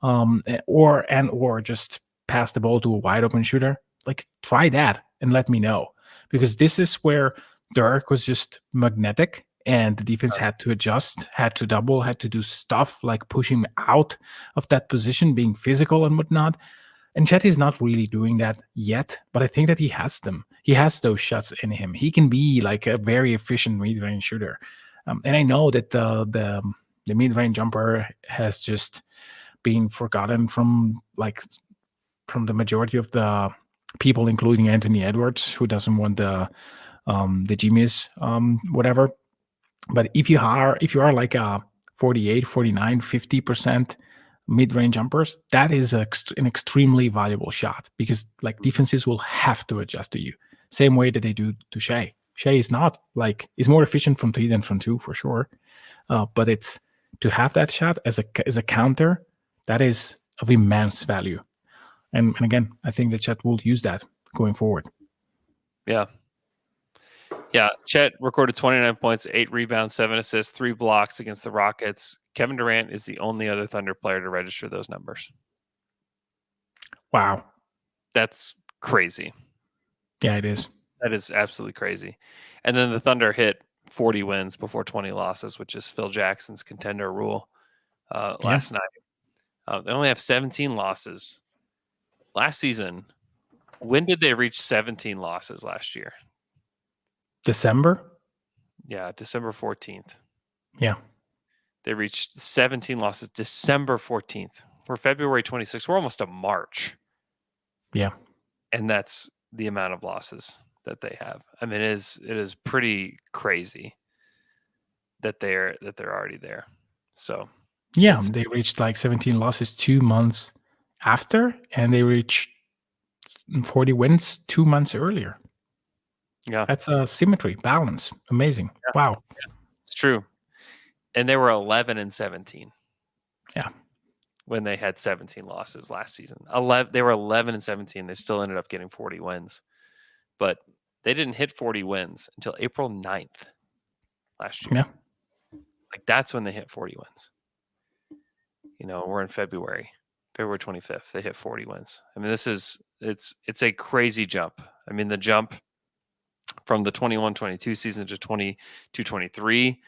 or just pass the ball to a wide open shooter, like, try that and let me know, because this is where Dirk was just magnetic, and the defense had to adjust, had to double, had to do stuff like push him out of that position, being physical and whatnot. And Chet is not really doing that yet, but I think that he has them. He has those shots in him. He can be like a very efficient mid-range shooter. And I know that the mid-range jumper has just been forgotten from the majority of the people, including Anthony Edwards, who doesn't want the genius whatever. But if you are like a 48, 49, 50% mid-range jumpers, that is an extremely valuable shot, because like defenses will have to adjust to you. Same way that they do to Shea. Shea is not like, is more efficient from 3 than from 2 for sure. But it's to have that shot as a counter, that is of immense value. And again, I think that Chet will use that going forward. Yeah. Yeah. Chet recorded 29 points, 8 rebounds, 7 assists, 3 blocks against the Rockets. Kevin Durant is the only other Thunder player to register those numbers. Wow. That's crazy. Yeah, it is. That is absolutely crazy. And then the Thunder hit 40 wins before 20 losses, which is Phil Jackson's contender rule last night. They only have 17 losses. Last season, when did they reach 17 losses last year? December? Yeah, December 14th. Yeah. They reached 17 losses December 14th. We're February 26th. We're almost to March. Yeah. And that's the amount of losses that they have. I mean, it is pretty crazy that they're already there. So yeah, they reached like 17 losses 2 months after, and they reached 40 wins 2 months earlier. Yeah, that's a symmetry, balance. Amazing. Yeah. Wow. It's true. And they were 11-17. Yeah. When they had 17 losses last season. They were 11-17. They still ended up getting 40 wins. But they didn't hit 40 wins until April 9th last year. Yeah. Like, that's when they hit 40 wins. We're in February 25th. They hit 40 wins. I mean, it's a crazy jump. I mean, the jump from the 21-22 season to 22-23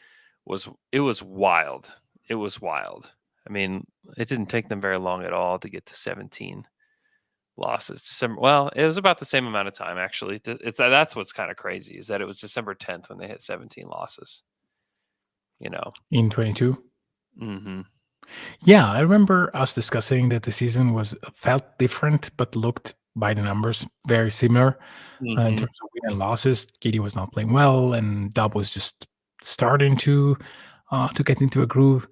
was wild. It was wild. I mean, it didn't take them very long at all to get to 17 losses. It was about the same amount of time, actually. That's what's kind of crazy, is that it was December 10th when they hit 17 losses. In 22. Mm-hmm. Yeah, I remember us discussing that the season felt different, but looked by the numbers very similar in terms of win and losses. KD was not playing well, and Dub was just starting to get into a groove.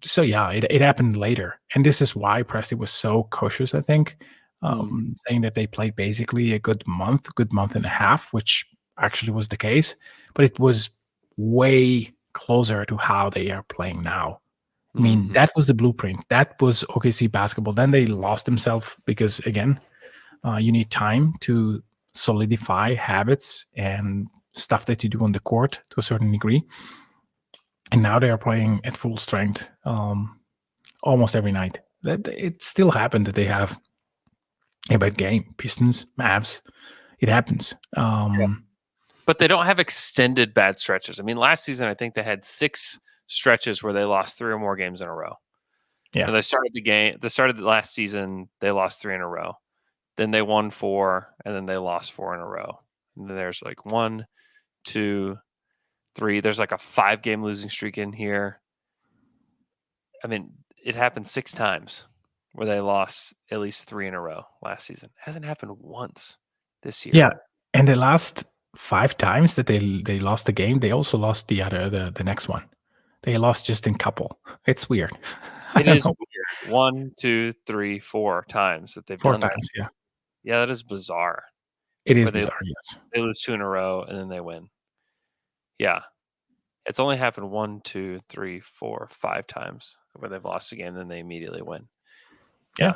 So yeah, it happened later, and this is why Presti was so cautious, I think, saying that they played basically a good month and a half, which actually was the case, but it was way closer to how they are playing now. I mean, that was the blueprint. That was OKC basketball. Then they lost themselves because, again, you need time to solidify habits and stuff that you do on the court to a certain degree. And now they are playing at full strength almost every night. It still happened that they have a bad game. Pistons, Mavs, it happens. But they don't have extended bad stretches. I mean, last season, I think they had 6 stretches where they lost 3 or more games in a row. Yeah. So they started the last season, they lost 3 in a row. Then they won 4, and then they lost 4 in a row. And then there's like 1, 2, 3. There's like a 5-game losing streak in here. I mean, it happened 6 times where they lost at least 3 in a row last season. It hasn't happened once this year. Yeah. And the last 5 times that they lost the game, they also lost the next one. They lost just in couple. It's weird. It is weird. 1, 2, 3, 4 times that they've 4 done times, that. yeah. Yeah, that is bizarre. It is bizarre, yes. They lose 2 in a row and then they win. Yeah. It's only happened 1, 2, 3, 4, 5 times where they've lost a game, then they immediately win. Yeah.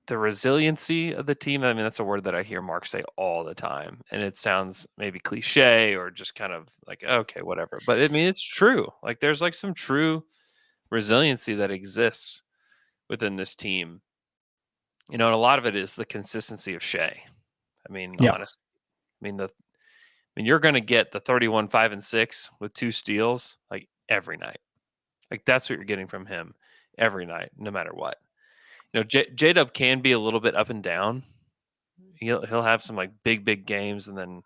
The resiliency of the team. I mean, that's a word that I hear Mark say all the time, and it sounds maybe cliche or just kind of like, okay, whatever. But I mean, it's true. Like there's like some true resiliency that exists within this team. And a lot of it is the consistency of Shea. I mean, Yeah. honestly, you're going to get the 31, 5, and 6 with 2 steals like every night. Like that's what you're getting from him every night, no matter what. J-Dub can be a little bit up and down. He'll have some like big games, and then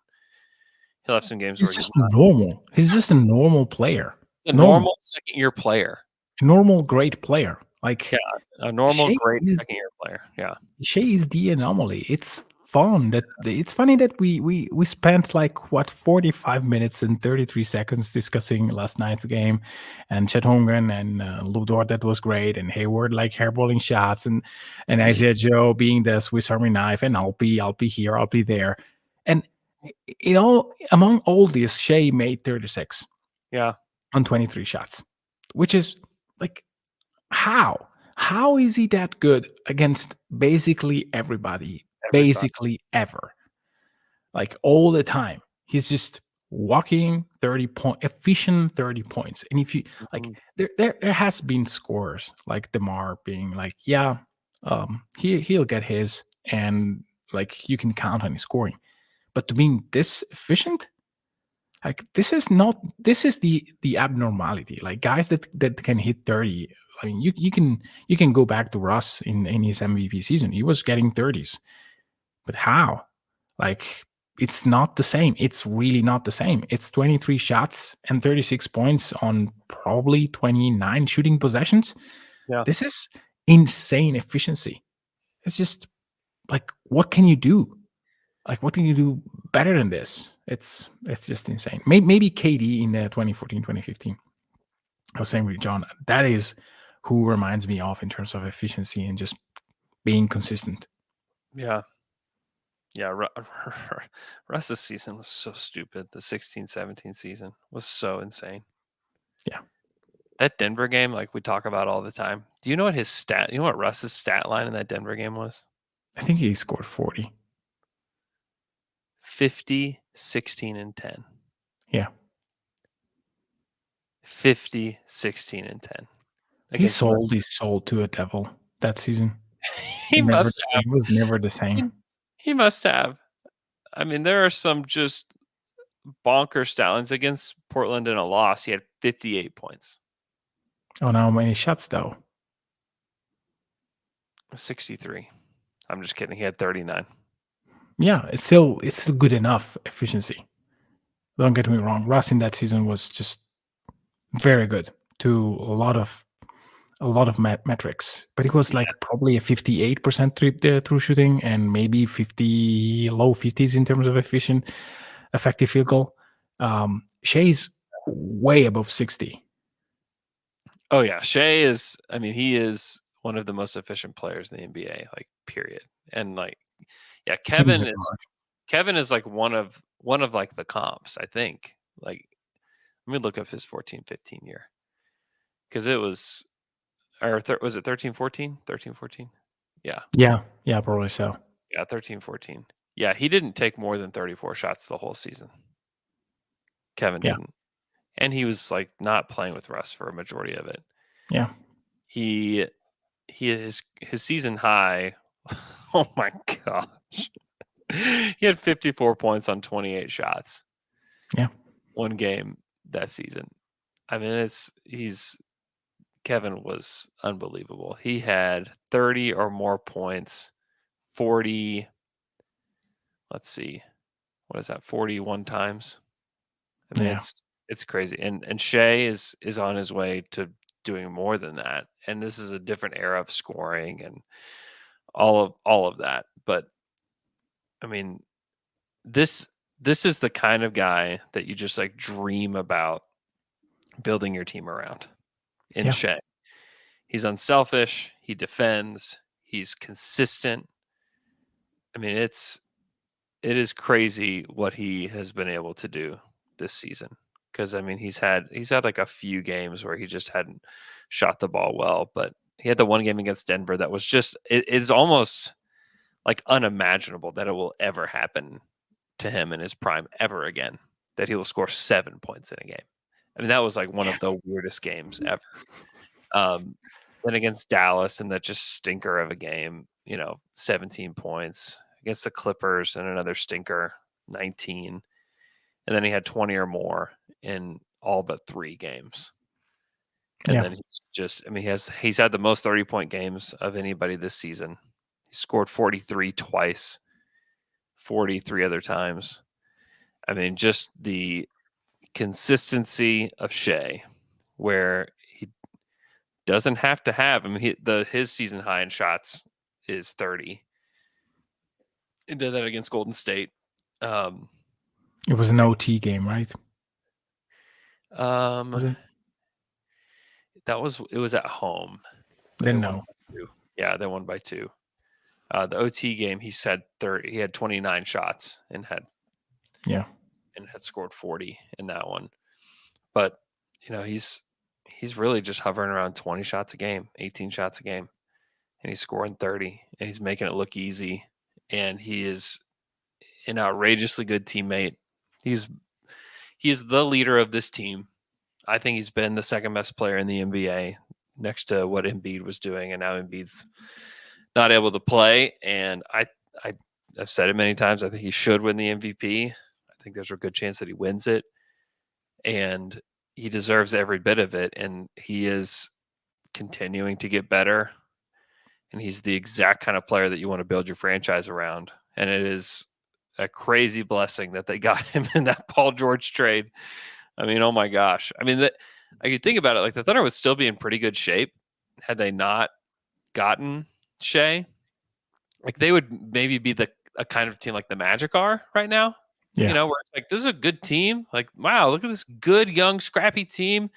he'll have some games He's where just normal. He's just a normal player. a normal second-year player. Normal great player. Like a normal Shea great is, second-year player. Yeah. Shea is the anomaly. It's fun it's funny that we spent like 45 minutes and 33 seconds discussing last night's game, and Chet Holmgren and Lou Dort, that was great, and Hayward like hairballing shots, and Isaiah Joe being the Swiss Army knife, and I'll be here, I'll be there, and among all this, Shea made 36 on 23 shots, which is like, how is he that good against basically everybody, basically ever, like all the time? He's just walking efficient 30 points. And if you like, there has been scores like DeMar being like, he'll get his, and like you can count on his scoring. But to being this efficient, like this is the abnormality. Like guys that can hit 30. I mean, you can go back to Russ in his MVP season. He was getting 30s. But how? Like it's not the same. It's really not the same. It's 23 shots and 36 points on probably 29 shooting possessions. Yeah. This is insane efficiency. It's just like, what can you do? Like, what can you do better than this? It's just insane. Maybe KD in 2014, 2015. I was saying with John, that is who reminds me of in terms of efficiency and just being consistent. Yeah. Russ's season was so stupid. The 16-17 season was so insane. Yeah. That Denver game, like we talk about all the time. Do you know what Russ's stat line in that Denver game was? I think he scored 40. 50, 16, and 10. Yeah. 50, 16, and 10. His soul to a devil that season. He must have. It was never the same. He must have. I mean, there are some just bonker stat lines against Portland in a loss. He had 58 points. Oh, now how many shots though? 63. I'm just kidding. He had 39. Yeah, it's still good enough efficiency. Don't get me wrong. Russ in that season was just very good to a lot of metrics, but it was like probably a 58% true shooting and maybe low 50s in terms of effective field goal. Shea's way above 60. Oh yeah, Shea is. I mean, he is one of the most efficient players in the NBA. Like, period. And like, yeah, Kevin is like one of like the comps. I think. Like, let me look up his 14-15 year, because it was. Or was it 13-14? 13-14? Yeah. Yeah, probably so. Yeah, 13-14. Yeah, he didn't take more than 34 shots the whole season. Kevin didn't. And he was like not playing with Russ for a majority of it. Yeah. His season high. Oh my gosh. He had 54 points on 28 shots. Yeah. One game that season. I mean, Kevin was unbelievable. He had 30 or more points, 40. Let's see. What is that? 41 times. I mean, it's crazy. And Shea is on his way to doing more than that. And this is a different era of scoring and all of that. But I mean, this is the kind of guy that you just like dream about building your team around. In Shea. He's unselfish. He defends. He's consistent. I mean, it is crazy what he has been able to do this season. Because I mean, he's had like a few games where he just hadn't shot the ball well, but He had the one game against Denver that was just, it is almost like unimaginable that it will ever happen to him in his prime ever again, that he will score 7 points in a game. I mean, that was like one of the weirdest games ever. Then against Dallas and that just stinker of a game, 17 points against the Clippers and another stinker, 19. And then he had 20 or more in all but 3 games. And then he's just, I mean, he's had the most 30-point games of anybody this season. He scored 43 twice, 43 other times. I mean, just the consistency of Shea, where he doesn't have to have, I mean, his season high in shots is 30. He did that against Golden State. It was an OT game, right? Was it? It was at home. Then no. Yeah, they won by 2. The OT game, he had 29 shots and had scored 40 in that one. But he's really just hovering around 20 shots a game, 18 shots a game, and he's scoring 30, and he's making it look easy. And he is an outrageously good teammate. He's the leader of this team. I think he's been the second best player in the NBA next to what Embiid was doing, and now Embiid's not able to play. And I've said it many times. I think he should win the MVP. I think there's a good chance that he wins it, and he deserves every bit of it. And he is continuing to get better, and he's the exact kind of player that you want to build your franchise around. And it is a crazy blessing that they got him in that Paul George trade. I mean, oh my gosh. I mean, I could think about it, like the Thunder would still be in pretty good shape had they not gotten Shea. Like they would maybe be a kind of team like the Magic are right now. Yeah. Where it's like, this is a good team. Like, wow, look at this good, young, scrappy team.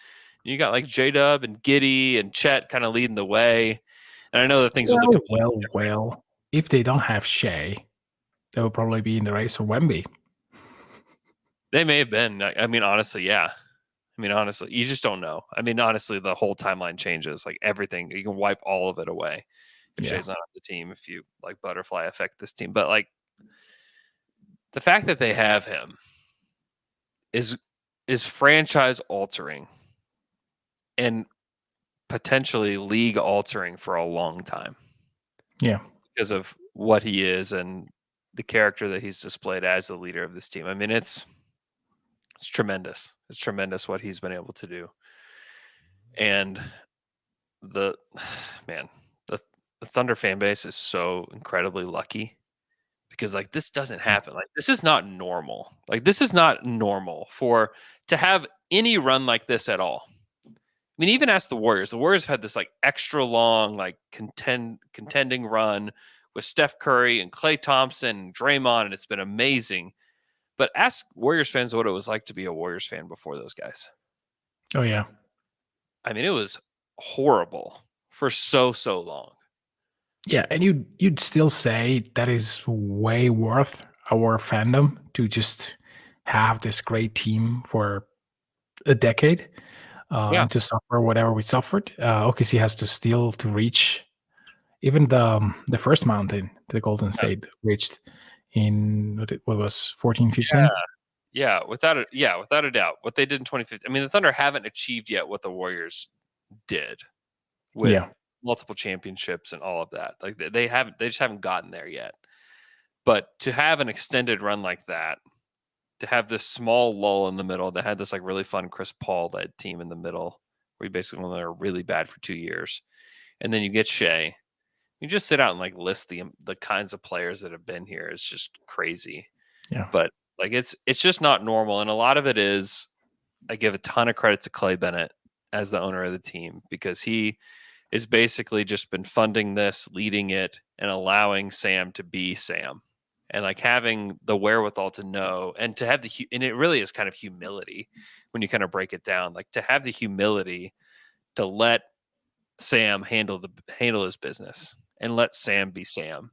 You got like J-Dub and Giddey and Chet kind of leading the way. And I know that things will look well, if they don't have Shea, they will probably be in the race for Wemby. They may have been. I mean, honestly, yeah. I mean, honestly, you just don't know. I mean, honestly, the whole timeline changes. Like everything, you can wipe all of it away if Shea's not on the team, if you like butterfly affect this team. But like the fact that they have him is franchise altering and potentially league altering for a long time. Yeah. Because of what he is and the character that he's displayed as the leader of this team. I mean, it's tremendous. It's tremendous what he's been able to do. And the Thunder fan base is so incredibly lucky because like this doesn't happen. Like this is not normal. Like this is not normal to have any run like this at all. I mean, even ask the Warriors. The Warriors had this like extra long, like contending run with Steph Curry and Klay Thompson and Draymond, and it's been amazing. But ask Warriors fans what it was like to be a Warriors fan before those guys. Oh, yeah. I mean, it was horrible for so long. Yeah, and you'd still say that is way worth our fandom to just have this great team for a decade and to suffer whatever we suffered. OKC has to still to reach even the first mountain the Golden State reached in what was 14-15. Yeah, without a doubt. What they did in 2015. I mean, the Thunder haven't achieved yet what the Warriors did with multiple championships and all of that. Like they just haven't gotten there yet. But to have an extended run like that, to have this small lull in the middle, that had this like really fun Chris Paul led team in the middle, where you basically when they were really bad for 2 years, and then you get Shea. You just sit out and like list the kinds of players that have been here. It's just crazy. Yeah. But like it's just not normal. And a lot of it is, I give a ton of credit to Clay Bennett as the owner of the team, because he has basically just been funding this, leading it, and allowing Sam to be Sam. And like having the wherewithal to know and to have and it really is kind of humility when you kind of break it down, like to have the humility to let Sam handle his business and let Sam be Sam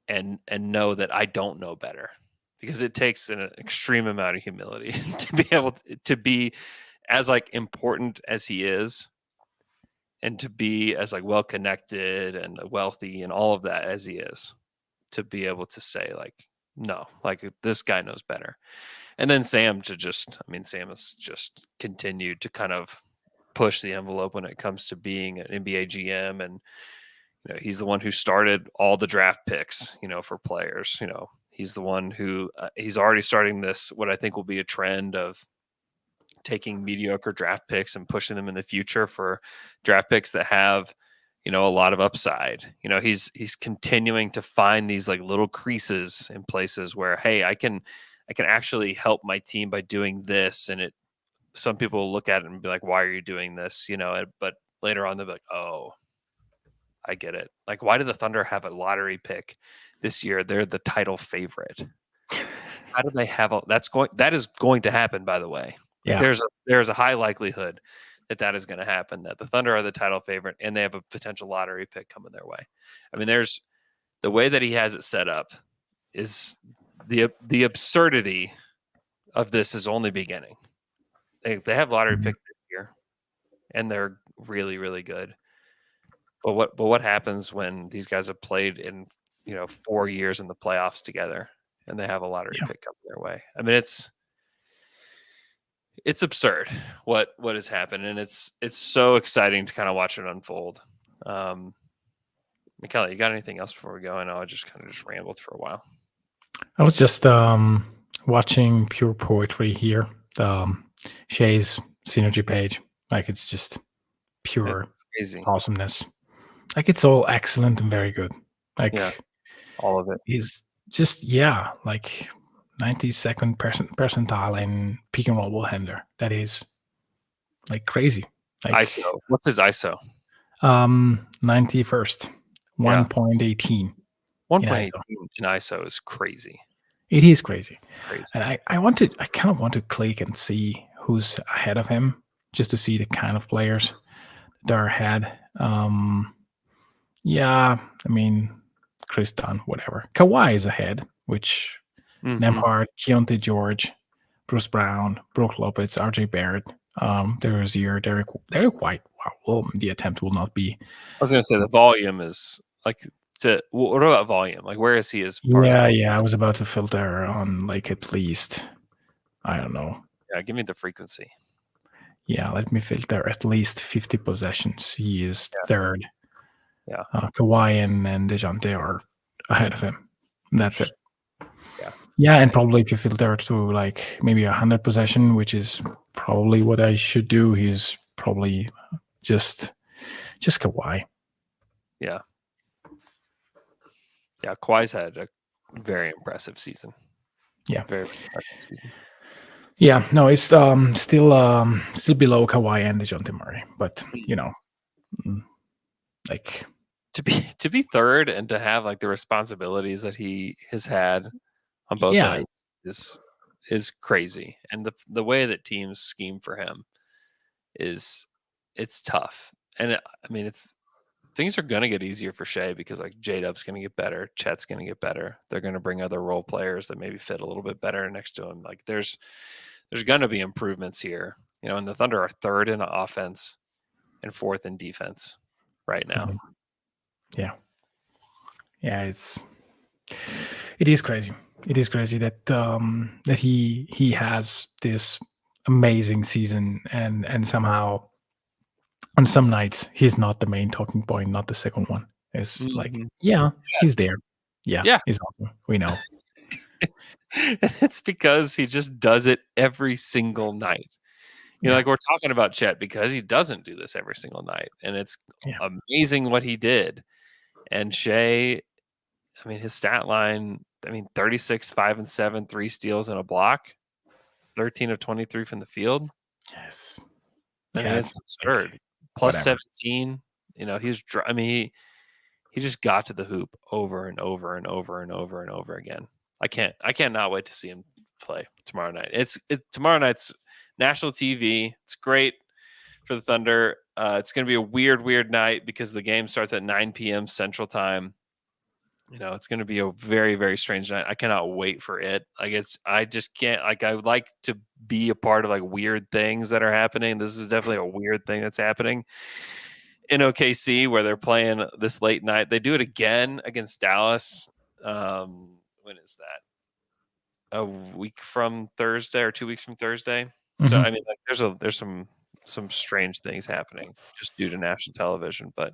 and know that I don't know better, because it takes an extreme amount of humility to be able to be as like important as he is and to be as like well connected and wealthy and all of that as he is, to be able to say like, no, like this guy knows better. And then Sam Sam has just continued to kind of push the envelope when it comes to being an NBA GM. And, he's the one who started all the draft picks, for players. He's the one who he's already starting this, what I think will be a trend of taking mediocre draft picks and pushing them in the future for draft picks that have, a lot of upside. He's continuing to find these like little creases in places where, hey, I can actually help my team by doing this. And some people will look at it and be like, why are you doing this? But later on they'll be like, oh, I get it. Like, why did the Thunder have a lottery pick this year? They're the title favorite. How do they have that is going to happen, by the way. Yeah. There's a high likelihood that is going to happen, that the Thunder are the title favorite and they have a potential lottery pick coming their way. I mean, there's the way that he has it set up is the absurdity of this is only beginning. They have lottery pick this year and they're really, really good. But what happens when these guys have played in 4 years in the playoffs together and they have a lottery pick up their way? I mean, it's absurd what has happened, and it's so exciting to kind of watch it unfold. Michele, you got anything else before we go? I know I just rambled for a while. I was just watching Pure Poetry here, Shay's synergy page. Like, it's just pure awesomeness. Like, it's all excellent and very good. Like, all of it is just like 92nd percentile in pick and roll ball handler. That is like crazy. Like, ISO. What's his ISO? 91st, 1.18. 1.18 in ISO is crazy. It is crazy. And I kind of want to click and see who's ahead of him, just to see the kind of players that are ahead. I mean, Chris Dunn, whatever. Kawhi is ahead, which Nembhard, Keontae George, Bruce Brown, Brook Lopez, RJ Barrett, Derek White. Wow, well, the attempt will not be. I was going to say the volume is like. What about volume? Like, where is he as far as? I was about to filter on like at least, I don't know. Yeah, give me the frequency. Yeah, let me filter at least 50 possessions. He is third. Yeah. Kawhi and DeJounte are ahead of him. That's it. Yeah. Yeah, and probably if you filter to like maybe 100 possession, which is probably what I should do, he's probably just Kawhi. Yeah. Yeah, Kawhi's had a very impressive season. Yeah. Very impressive season. Yeah, no, it's still below Kawhi and DeJounte Murray, but like to be third and to have like the responsibilities that he has had on both ends is crazy. And the way that teams scheme for him it's tough. And things are going to get easier for Shea because like J-Dub's going to get better. Chet's going to get better. They're going to bring other role players that maybe fit a little bit better next to him. Like there's going to be improvements here, and the Thunder are third in offense and fourth in defense right now. Yeah. It is crazy. It is crazy that that he has this amazing season and somehow on some nights he's not the main talking point, not the second one. It's like, he's there. Yeah, he's awesome. We know. It's because he just does it every single night. Like we're talking about Chet because he doesn't do this every single night, and it's amazing what he did. And Shea, I mean, his stat line, 36, 5 and 7, 3 steals and a block, 13 of 23 from the field. Yes. It's absurd. Like, plus whatever. 17. He just got to the hoop over and over and over and over and over again. I cannot wait to see him play tomorrow night. Tomorrow night's national TV. It's great for the Thunder. It's going to be a weird night because the game starts at 9 p.m. Central Time. It's going to be a very, very strange night. I cannot wait for it. I just can't. Like, I would like to be a part of like weird things that are happening. This is definitely a weird thing that's happening. in OKC where they're playing this late night. They do it again against Dallas. When is that? A week from Thursday or 2 weeks from Thursday. So I mean, like there's some strange things happening just due to national television, but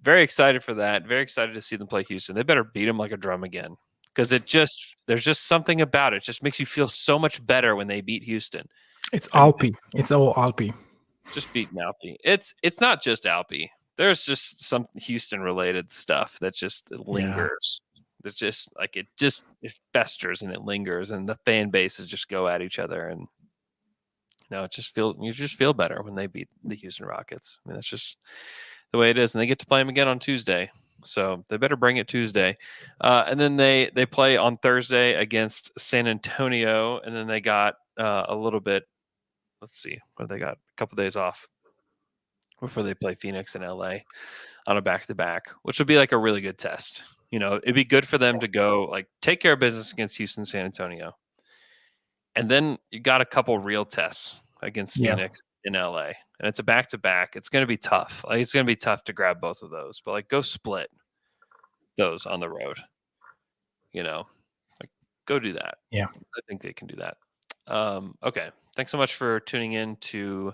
very excited for that. Very excited to see them play Houston. They better beat them like a drum again, because there's just something about it. It just makes you feel so much better when they beat Houston. It's Alpi. It's all Alpi. Just beating Alpi. It's not just Alpi. There's just some Houston related stuff that just lingers. It's just like it festers and it lingers, and the fan bases just go at each other, and you just feel better when they beat the Houston Rockets. I mean, that's just the way it is, and they get to play them again on Tuesday, so they better bring it Tuesday. And then they play on Thursday against San Antonio, and then they got a little bit. Let's see, what they got? A couple days off before they play Phoenix and LA on a back-to-back, which would be like a really good test. You know, it'd be good for them to go like take care of business against Houston, San Antonio, and then you got a couple real tests against Phoenix in LA, and it's a back-to-back. It's going to be tough. Like, it's going to be tough to grab both of those, but like go split those on the road. You know, like go do that. Yeah, I think they can do that. Okay, thanks so much for tuning in to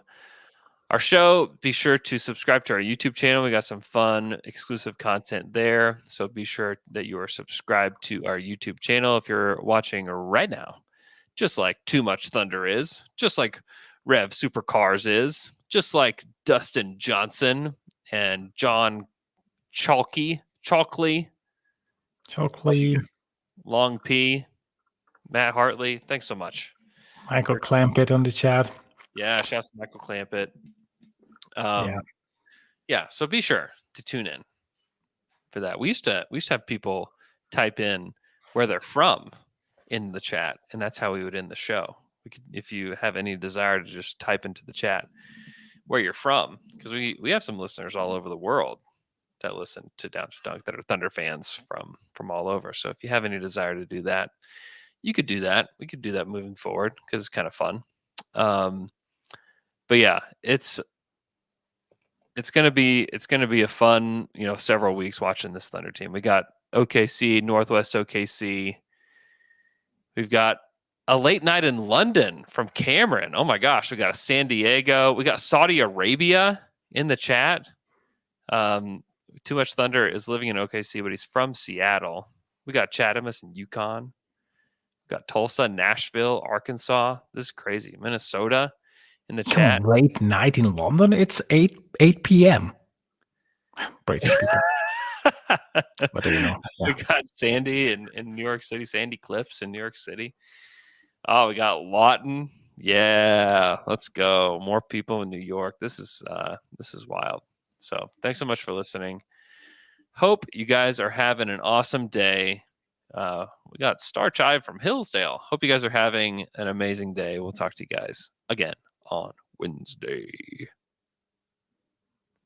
our show. Be sure to subscribe to our YouTube channel. We got some fun exclusive content there, so be sure that you are subscribed to our YouTube channel if you're watching right now. Just like Too Much Thunder is, just like Rev Supercars is, just like Dustin Johnson and John Chalkley, Long P, Matt Hartley. Thanks so much. Michael Clampett on the chat. Yeah, shouts to Michael Clampett. Yeah, so be sure to tune in for that. We used to have people type in where they're from in the chat, and that's how we would end the show. We could, if you have any desire to just type into the chat where you're from, because we have some listeners all over the world that listen to Down to Dunk that are Thunder fans from all over. So if you have any desire to do that, you could do that. We could do that moving forward because it's kind of fun. But yeah, it's gonna be a fun, several weeks watching this Thunder team. We got OKC, Northwest OKC. We've got a late night in London from Cameron. Oh my gosh, we got a San Diego. We got Saudi Arabia in the chat. Too Much Thunder is living in OKC, but he's from Seattle. We got Chatamus and Yukon. We got Tulsa, Nashville, Arkansas. This is crazy. Minnesota in the chat. Late night in London. It's 8 p.m. British people. What do you know? Yeah. We got Sandy in New York City. Sandy Clips in New York City. Oh, we got Lawton. Yeah, let's go. More people in New York. This is wild. So thanks so much for listening. Hope you guys are having an awesome day. We got Star Chive from Hillsdale. Hope you guys are having an amazing day. We'll talk to you guys again on Wednesday.